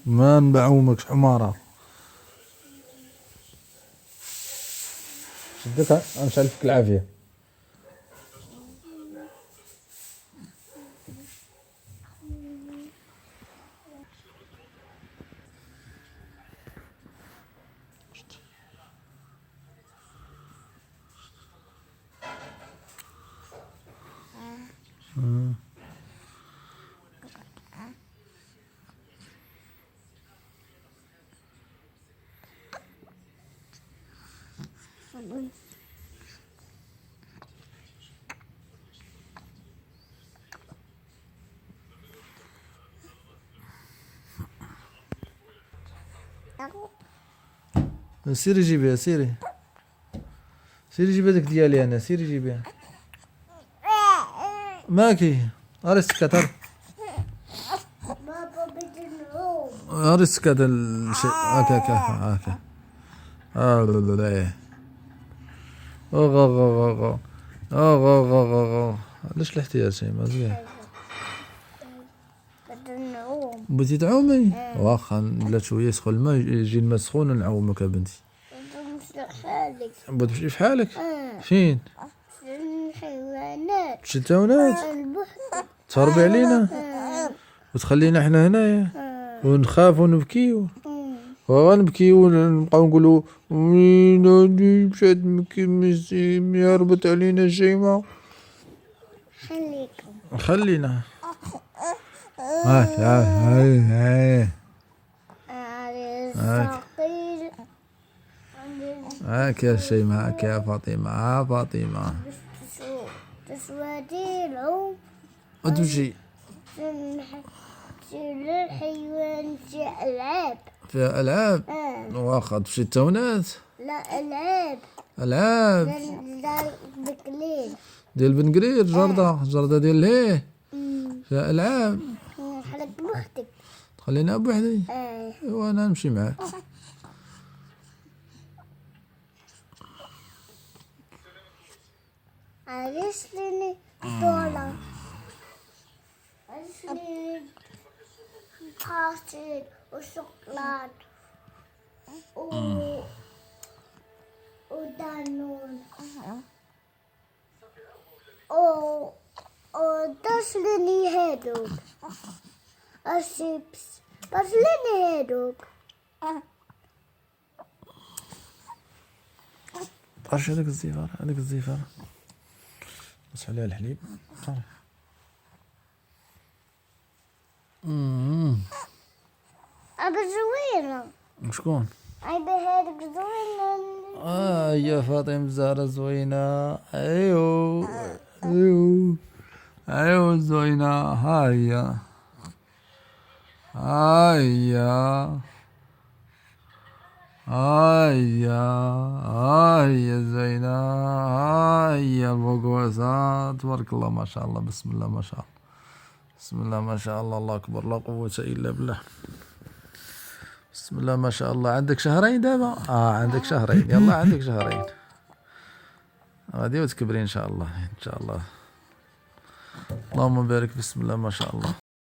ما نبعومكش حمارة. شدك نشالفك العافية. سيري جيبيها سيري جيبي هذيك ديالي انا، سيري جيبيها. ماكي هاري السكات هاري السكات الشيء هاكا هاكا هاكا. علاش الاحتيال شي مزيان؟ بغيتي تعومي؟ واخا بلات شويه يسخن الماء، يجي الماء سخون نعومك بنتي. بغيت تمشي فحالك؟ فين؟ الحيوانات. تمشي للحيوانات؟ تهربي علينا وتخلينا حنا هنايا ونخاف ونبكيو ونبكيو ونبقاو نقولو وين هادي مشات هربت علينا الجيمة. خلينا هاك هاك يا شيماء، هاك يا فاطمة. فاطمة وتمشي للحيوان في ألعاب. فيها ألعاب؟ واخا تمشي للتاونات؟ لا ألعاب. ألعاب بقليل ديال بن قرير، جردة ديال لهيه فيها ألعاب. خليك بوحدك. تخلينا بوحدي؟ ايوا انا نمشي معاك. علاش ليني دولار؟ علاش ليني باسيل وشوكولات ودانون داش ليني هادوك الشيبس، داش ليني هادوك. طرش هذاك الزيفار بس عليها الحليب. أبا زوينة. شكون؟ أبا هاديك زوينة. يا فاطمة الزهرة زوينة. ايوا زوينة. هاهي زينة. هاهي بوقوسة. تبارك الله ما شاء الله، بسم الله ما شاء الله، بسم الله ما شاء الله، الله أكبر، لا قوة إلا بالله. بسم الله ما شاء الله. عندك شهرين دابا؟ عندك شهرين. يلا عندك شهرين غادي وتكبري إن شاء الله. إن شاء الله. اللهم بارك. بسم الله ما شاء الله.